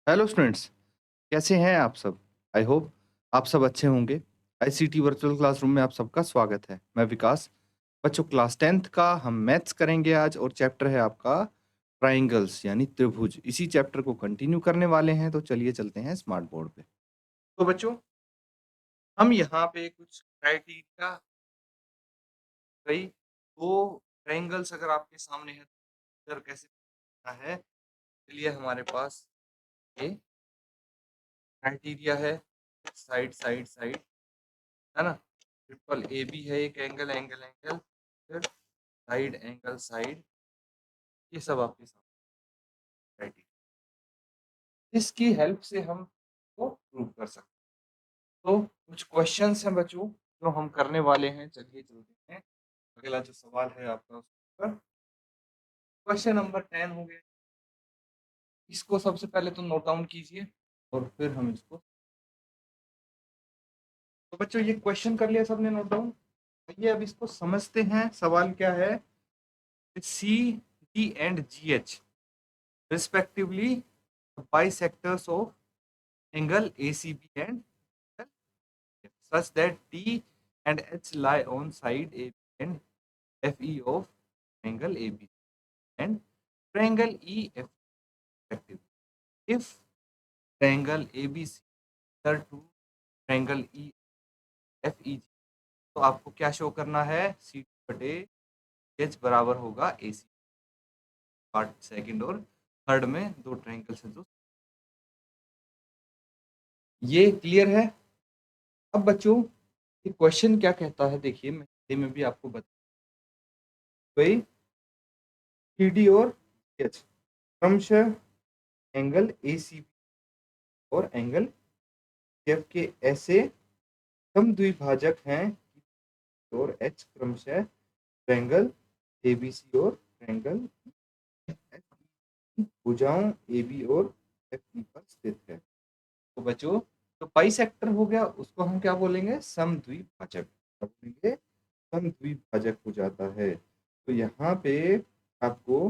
Hello students, कैसे हैं आप सब? आई होप आप सब अच्छे होंगे। आईसीटी वर्चुअल क्लासरूम में आप सबका स्वागत है। मैं विकास। बच्चों, क्लास 10th का हम मैथ्स करेंगे आज और चैप्टर है आपका ट्राइंगल्स यानी त्रिभुज। इसी चैप्टर को कंटिन्यू करने वाले हैं, तो चलिए चलते हैं स्मार्ट बोर्ड पे। तो बच्चों, हम यहाँ पे कुछ क्राइटेरिया, कई दो ट्राइंगल्स अगर आपके सामने है तो कैसे दिखता है, चलिए हमारे पास ये क्राइटेरिया है। साइड साइड साइड, है ना। ट्रिपल ए बी है, एक एंगल एंगल एंगल, फिर साइड एंगल साइड, ये सब आपके सामने क्राइटेरिया। इसकी हेल्प से हम को प्रूव कर सकते हैं। तो कुछ क्वेश्चंस हैं बच्चों जो हम करने वाले हैं। चलिए चलते हैं। अगला जो सवाल है आपका उसका क्वेश्चन नंबर 10 हो गया। इसको सबसे पहले तो नोट डाउन कीजिए और फिर हम इसको। तो बच्चों, ये क्वेश्चन कर लिया सबने नोट डाउन। ये अब इसको समझते हैं। सवाल क्या है? C D and G H respectively bisectors of angle ACB and such that D and H lie on side AB and FE of angle AB and triangle EF respectively. If triangle ABC similar to triangle EFEG, तो आपको क्या show करना है? सी बटे H बराबर होगा ए सी। Part second और third में दो ट्रायंगल्स हैं जो। ये क्लियर है? अब बच्चों, ये क्वेश्चन क्या कहता है देखिए, मैं हिंदी में भी आपको बता भाई। सी डी और एच क्रमशः एंगल ए सी बी और एंगल एफ के ऐसे समद्विभाजक हैं और एच क्रमशः ट्रायंगल ए बी सी और ट्रायंगल भुजाओं ए बी और एफ ई पर स्थित है। तो बच्चों, तो बाइसेक्टर हो गया, उसको हम क्या बोलेंगे? समद्विभाजक। क्या बोलेंगे? समद्विभाजक हो जाता है। तो यहाँ पे आपको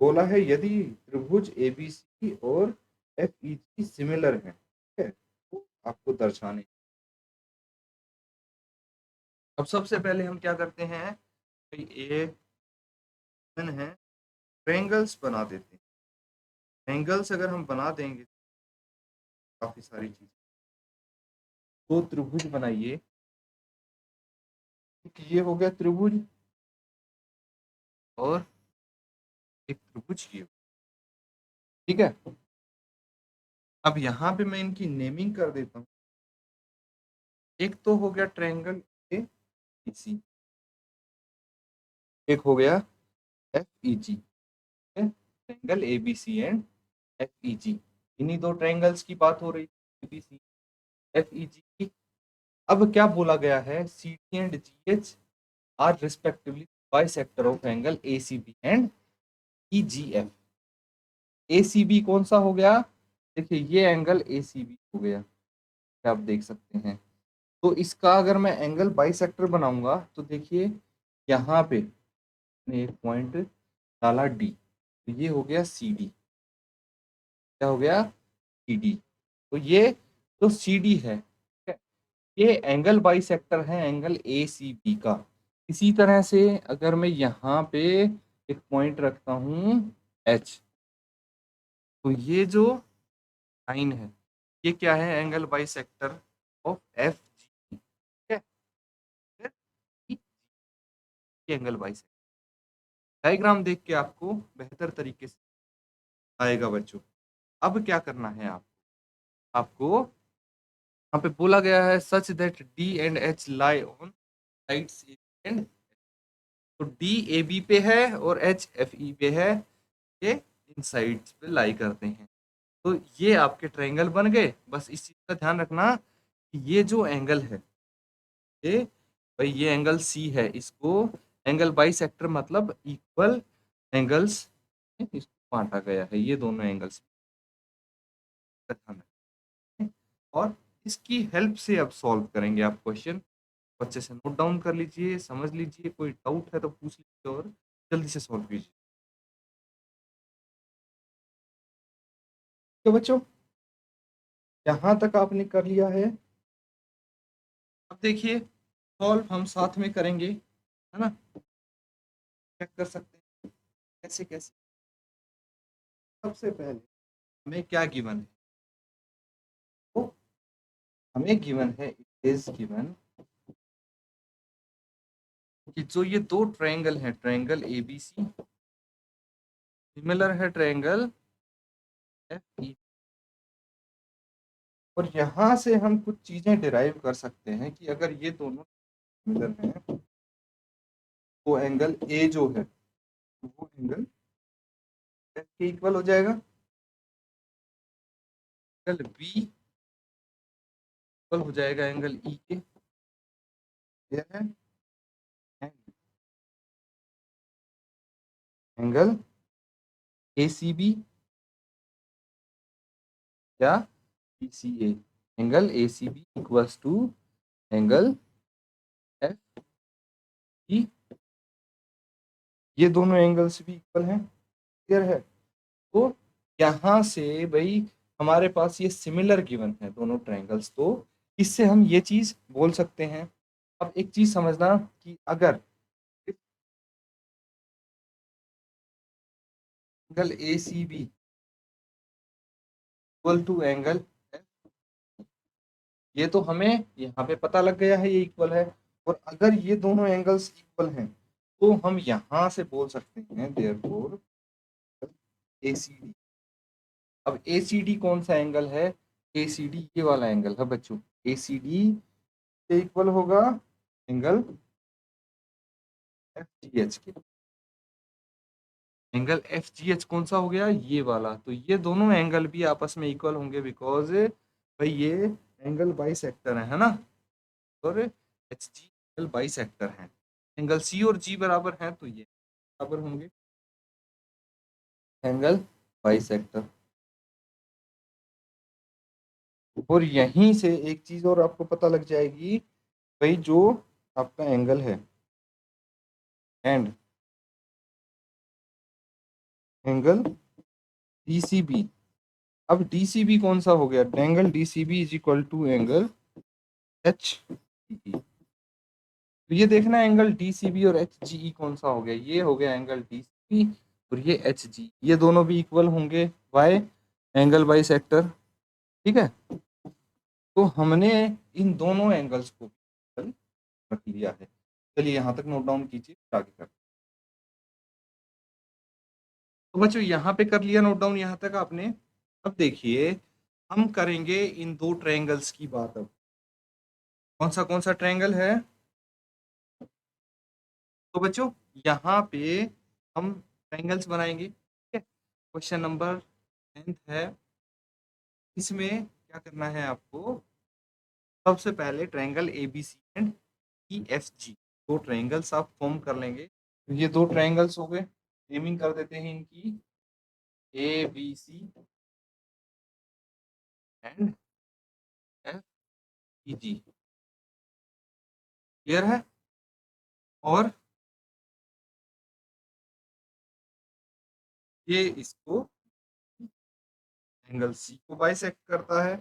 बोला है यदि त्रिभुज एबीसी और एफ ई जी सिमिलर है, ठीक है, तो आपको दर्शाने। अब सबसे पहले हम क्या करते हैं? भाई एक है, ट्रायंगल्स बना देते हैं। ट्रायंगल्स अगर हम बना देंगे काफी सारी चीज। दो त्रिभुज बनाइए। एक ये हो गया त्रिभुज और एक त्रिभुज ये, ठीक है। अब यहाँ पे मैं इनकी नेमिंग कर देता हूँ। एक तो हो गया ट्रायंगल ए बी सी, एक हो गया F E G, triangle A B C and F E G. इन्हीं दो ट्रायंगल्स की बात हो रही है, ए बी सी एफ ई जी की। अब क्या बोला गया है? C D and G H are respectively bisector of angle A C B and E G F. A C B कौन सा हो गया? देखिए, ये एंगल ए सी बी हो गया, आप देख सकते हैं। तो इसका अगर मैं एंगल बाइसेक्टर बनाऊंगा तो देखिए, यहाँ पे मैंने एक पॉइंट डाला डी, तो ये हो गया सी डी। क्या हो गया? C D. तो ये जो सी डी है, ठीक है, ये एंगल बाइसेक्टर है एंगल ए सी बी का। इसी तरह से अगर मैं यहाँ पे एक पॉइंट रखता हूँ एच, तो ये जो लाइन है ये क्या है? Angle bisector of F G, ठीक है। ये एंगल बाइसेक्टर डायग्राम देख के आपको बेहतर तरीके से आएगा बच्चों। अब क्या करना है आपको यहाँ पे बोला गया है such that D and H lie on sides and, तो डी ए बी पे है और एच एफ ई पे है। ये इन साइड्स पे लाई करते हैं। तो ये आपके ट्रायंगल बन गए। बस इस चीज का ध्यान रखना कि ये जो एंगल है, ये भाई ये एंगल सी है, इसको एंगल बाइसेक्टर मतलब इक्वल एंगल्स इसको बांटा गया है, ये दोनों एंगल्स का ध्यान रखें। और इसकी हेल्प से अब सॉल्व करेंगे आप क्वेश्चन। अच्छे से नोट डाउन कर लीजिए, समझ लीजिए, कोई डाउट है तो पूछ लीजिए और जल्दी से सॉल्व कीजिए। तो बच्चों, यहाँ तक आपने कर लिया है। अब देखिए सॉल्व हम साथ में करेंगे, है ना, चेक कर सकते हैं कैसे कैसे। सबसे पहले हमें क्या गिवन है, तो हमें गिवन है, इट इज गिवन कि जो ये दो ट्रायंगल हैं, ट्रायंगल एबीसी सिमिलर है ट्रायंगल एफ ई, और यहाँ से हम कुछ चीजें डिराइव कर सकते हैं कि अगर ये दोनों सिमिलर हैं तो एंगल ए जो है वो एंगल एफ के इक्वल हो जाएगा, एंगल बी इक्वल हो जाएगा एंगल ई के। ये है एंगल ए सी बी या B C A, angle A C B equals to angle F E. ये दोनों एंगल्स भी इक्वल हैं, क्लियर है। तो यहाँ से भाई हमारे पास ये सिमिलर गिवन है दोनों ट्रायंगल्स, तो इससे हम ये चीज बोल सकते हैं। अब एक चीज समझना कि अगर angle A C B equal to angle, ये तो हमें यहाँ पे पता लग गया है ये इक्वल है, और अगर ये दोनों एंगल्स इक्वल हैं तो हम यहाँ से बोल सकते हैं देयरफॉर ए सी डी। अब ए सी डी कौन सा एंगल है, ए सी डी ये वाला एंगल है बच्चों, ए सी डी के इक्वल होगा एंगल एफ जी एच के। एंगल एफ जी एच कौन सा हो गया, ये वाला। तो ये दोनों एंगल भी आपस में इक्वल होंगे बिकॉज भाई ये एंगल बाइसेक्टर है ना, और एच जी एंगल बाइसेक्टर है। एंगल सी और जी बराबर हैं तो ये बराबर होंगे एंगल बाइसेक्टर। और यहीं से एक चीज और आपको पता लग जाएगी, भाई जो आपका एंगल है एंड एंगल डीसीबी, अब डीसीबी कौन सा हो गया, angle DCB is equal to angle H, तो ये देखना एंगल डीसीबी और एच जी कौन सा हो गया, ये हो गया एंगल डीसीबी और ये एच जी, ये दोनों भी इक्वल होंगे बाय एंगल बाई सेक्टर, ठीक है। तो हमने इन दोनों एंगल्स को रख लिया है। चलिए यहाँ तक नोट डाउन कीजिए, आगे कर। तो बच्चों यहाँ पे कर लिया नोट डाउन यहाँ तक आपने। अब देखिए हम करेंगे इन दो ट्रायंगल्स की बात। अब कौन सा ट्रायंगल है, तो बच्चों यहाँ पे हम ट्रायंगल्स बनाएंगे, ठीक है। क्वेश्चन नंबर 10 है, इसमें क्या करना है आपको, सबसे पहले triangle A B C and E F G, दो ट्रायंगल्स आप फॉर्म कर लेंगे। तो ये दो ट्रायंगल्स हो गए, नेमिंग कर देते हैं इनकी A B C and F E G, clear है। और ये इसको एंगल सी को बाइसेक्ट करता है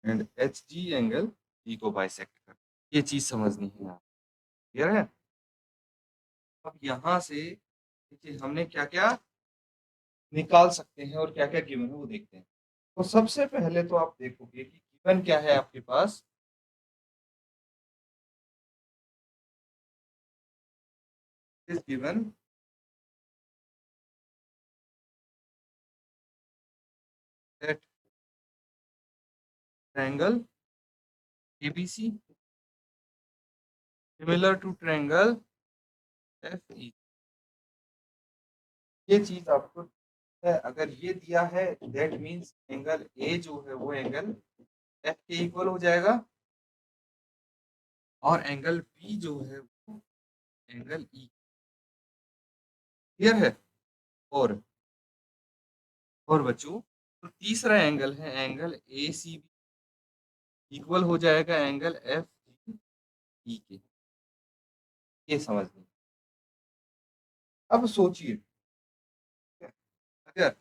and H G angle E को बाइसेक्ट करता है। ये चीज समझनी है आप, क्लियर है। अब यहाँ से देखिए हमने क्या क्या निकाल सकते हैं और क्या क्या गिवन है वो देखते हैं। तो सबसे पहले तो आप देखोगे कि गिवन क्या है आपके पास, is given that triangle ABC similar to triangle F E. ये चीज आपको है, अगर ये दिया है दैट मींस एंगल ए जो है वो एंगल एफ के इक्वल हो जाएगा, और एंगल बी जो है वो एंगल ई, क्लियर है। और बच्चों तो तीसरा एंगल है angle A C B equal हो जाएगा एंगल एफ ई के, ये समझ लीजिए। अब सोचिए अगर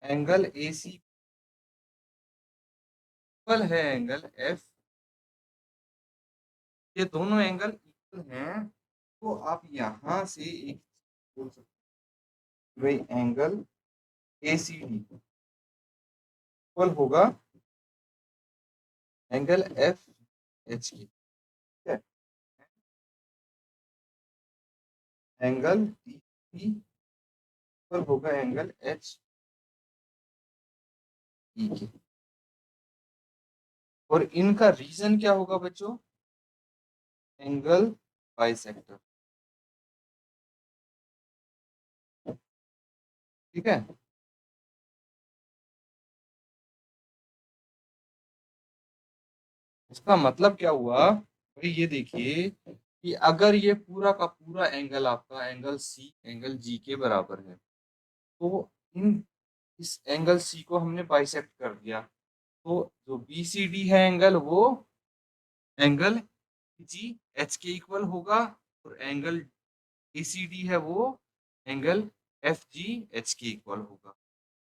एंगल AC इक्वल है एंगल F, ये दोनों एंगल इक्वल हैं, तो आप यहां से एक बोल सकते हैं, भाई एंगल ACD इक्वल होगा एंगल FH की, ठीक है। एंगल DCD इक्वल होगा एंगल HE की, और इनका रीजन क्या होगा बच्चों? एंगल बाइसेक्टर, ठीक है। इसका मतलब क्या हुआ भाई, ये देखिए कि अगर ये पूरा का पूरा एंगल आपका एंगल सी एंगल जी के बराबर है, तो इन इस एंगल सी को हमने बाइसेक्ट कर दिया, तो जो BCD है एंगल, वो एंगल जी एच के इक्वल होगा, और एंगल ACD है वो एंगल FG H के इक्वल होगा।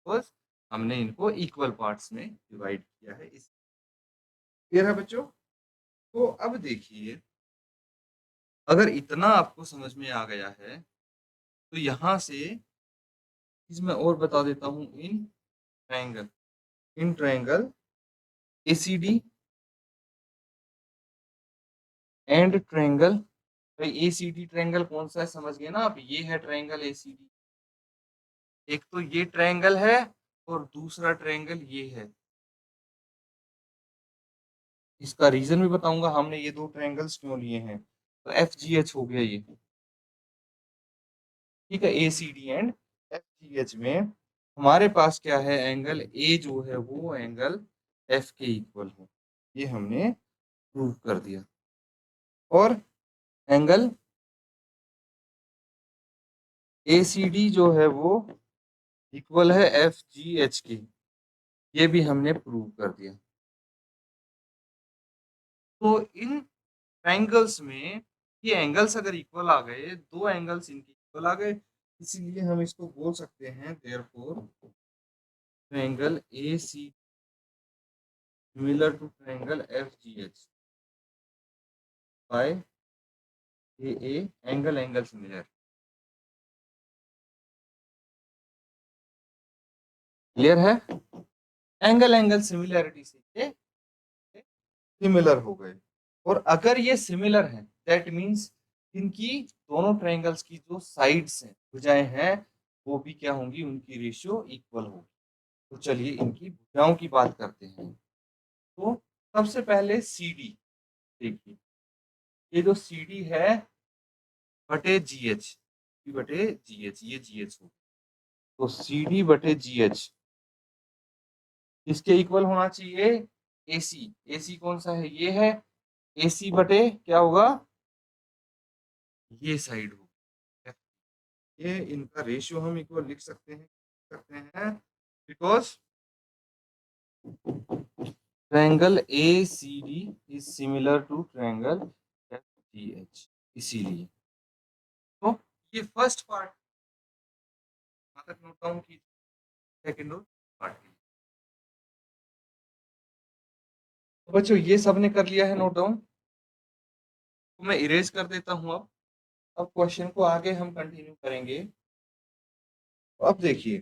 बस हमने इनको इक्वल पार्ट्स में डिवाइड किया है। इस क्लियर है बच्चों? तो अब देखिए, अगर इतना आपको समझ में आ गया है, तो यहाँ से इसमें और बता देता हूँ, in triangle ACD and triangle, भाई ACD ट्रायंगल कौन सा है समझ गए ना आप, ये है ट्रायंगल ACD, एक तो ये ट्रायंगल है और दूसरा ट्रायंगल ये है। इसका रीजन भी बताऊंगा हमने ये दो ट्रायंगल्स क्यों लिए हैं। तो FGH हो गया ये, ठीक है। ACD एंड FGH में हमारे पास क्या है, एंगल A जो है वो एंगल F के इक्वल है, ये हमने प्रूव कर दिया। और एंगल ACD जो है वो इक्वल है FGH के, ये भी हमने प्रूव कर दिया। तो इन ट्रायंगल्स में ये एंगल्स अगर इक्वल आ गए, दो एंगल्स इनके इक्वल आ गए, इसीलिए हम इसको बोल सकते हैं therefore triangle AC similar to triangle FGH by AA angle similar. Clear है? एंगल सिमिलरिटी से ये सिमिलर हो गए, और अगर ये सिमिलर है दैट मींस इनकी दोनों ट्रायंगल्स की जो साइड्स हैं, भुजाएं हैं, वो भी क्या होंगी, उनकी रेशियो इक्वल होगी। तो चलिए इनकी भुजाओं की बात करते हैं। तो सबसे पहले CD देखिए, ये जो CD है बटे GH, बटे GH, ये GH हो, तो CD बटे GH इसके इक्वल होना चाहिए AC। AC कौन सा है, ये है। AC बटे क्या होगा, ये साइड होगा, ये इनका रेशियो हम इक्वल लिख सकते हैं because triangle ACD is similar to triangle FGH, इसीलिए। तो ये फर्स्ट पार्ट तक नोट डाउन की, सेकंड और पार्ट की। तो बच्चों ये सबने कर लिया है नोट डाउन, तो मैं इरेज कर देता हूँ अब क्वेश्चन को आगे हम कंटिन्यू करेंगे। तो अब देखिए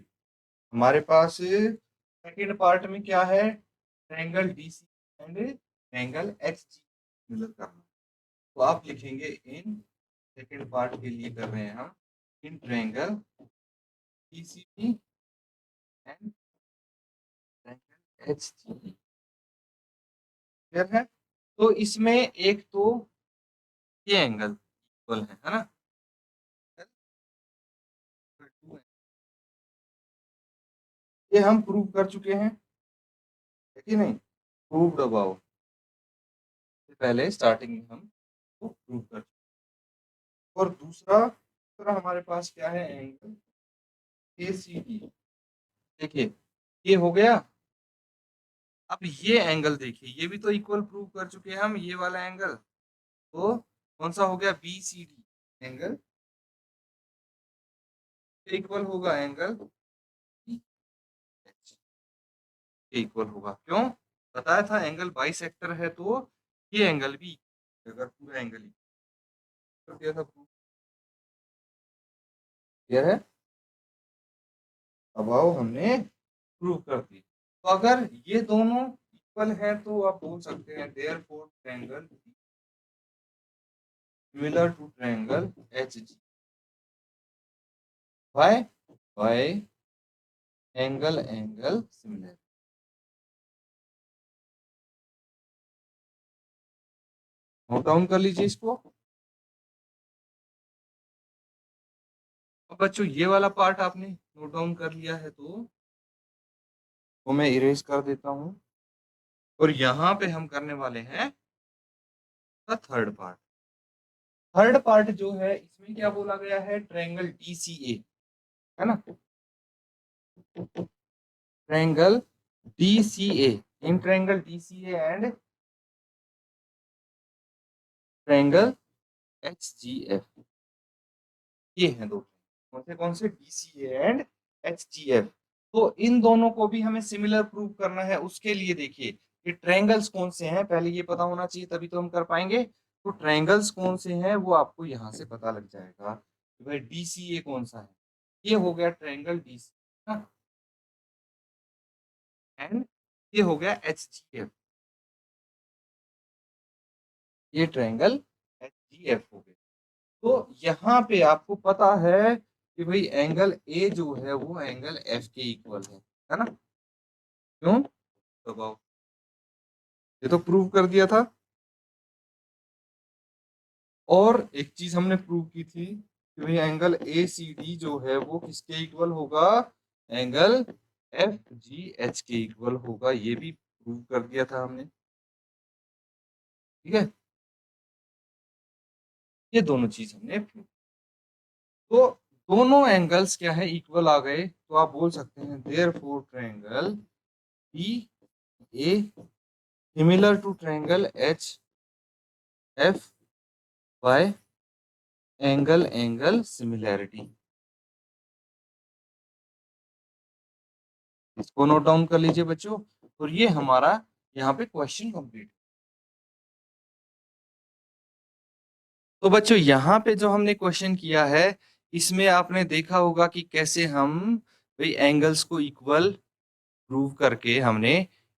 हमारे पास सेकंड पार्ट में क्या है, triangle DC and triangle HG Miller करना। तो आप लिखेंगे इन सेकंड पार्ट के लिए कर रहे हैं हम, in triangle DCD and triangle HG। Clear है? तो इसमें एक तो ये एंगल इक्वल है ना, ये हम प्रूव कर चुके हैं, है कि नहीं? प्रूव्ड अबाउट, पहले स्टार्टिंग में हम वो प्रूव कर चुके। और दूसरा हमारे पास क्या है, एंगल ACD। देखिए ये हो गया। अब ये एंगल देखिए, ये भी तो इक्वल प्रूव कर चुके हैं हम, ये वाला एंगल। तो कौन सा हो गया, BCD एंगल इक्वल होगा एंगल के इक्वल होगा। क्यों? बताया था एंगल बाइसेक्टर है तो ये एंगल भी, अगर पूरा एंगल ही कर दिया था प्रूफ। क्लियर है? अब आओ हमने प्रूव कर दी। तो अगर ये दोनों इक्वल हैं तो आप बोल सकते हैं therefore triangle similar to triangle HG. Why? Why angle similar. Note down कर लीजिए इसको। अब बच्चों ये वाला पार्ट आपने नोट डाउन कर लिया है तो मैं इरेज कर देता हूं और यहाँ पे हम करने वाले हैं थर्ड पार्ट। थर्ड पार्ट जो है इसमें क्या बोला गया है, ट्रायंगल डीसीए, है ना, triangle DCA, in triangle DCA and triangle HGF, ये हैं दो, कौन से डीसीए एंड एचजीएफ। तो इन दोनों को भी हमें सिमिलर प्रूव करना है। उसके लिए देखिए कि ट्रायंगल्स कौन से हैं पहले ये पता होना चाहिए, तभी तो हम कर पाएंगे। तो ट्रायंगल्स कौन से हैं वो आपको यहाँ से पता लग जाएगा कि भाई डीसीए कौन सा है। ये हो गया ट्रायंगल डीसी एंड ये हो गया एचजीएफ, ये ट्रायंगल एचजीएफ हो गया। तो यहाँ पे आपको पता है कि भाई एंगल ए जो है वो एंगल एफ के इक्वल है ना। क्यों? दबाओ, ये तो प्रूव कर दिया था। और एक चीज हमने प्रूव की थी कि भाई एंगल ए सी डी जो है वो किसके इक्वल होगा, एंगल एफ जी एच के इक्वल होगा। ये भी प्रूव कर दिया था हमने, ठीक है। ये दोनों चीज हमने प्रूव, तो दोनों एंगल्स क्या है, इक्वल आ गए। तो आप बोल सकते हैं therefore triangle B A similar to triangle H F by angle similarity. इसको नोट डाउन कर लीजिए बच्चों। और ये हमारा यहाँ पे क्वेश्चन कंप्लीट। तो बच्चों यहाँ पे जो हमने क्वेश्चन किया है इसमें आपने देखा होगा कि कैसे हम भाई एंगल्स को इक्वल प्रूव करके हमने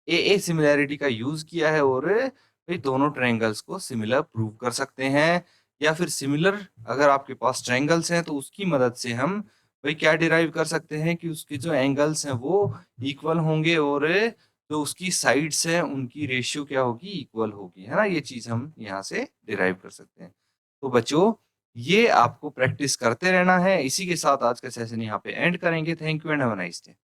ए सिमिलैरिटी का यूज किया है और भाई दोनों ट्रायंगल्स को सिमिलर प्रूव कर सकते हैं। या फिर सिमिलर अगर आपके पास ट्रायंगल्स हैं तो उसकी मदद से हम भाई क्या डिराइव कर सकते हैं कि उसके जो एंगल्स हैं वो इक्वल होंगे और जो उसकी साइड्स हैं उनकी रेशियो क्या होगी, इक्वल होगी, है ना। ये चीज हम यहाँ से डिराइव कर सकते हैं। तो बच्चों ये आपको प्रैक्टिस करते रहना है। इसी के साथ आज का सेशन यहाँ पे एंड करेंगे। Thank you and have a nice day.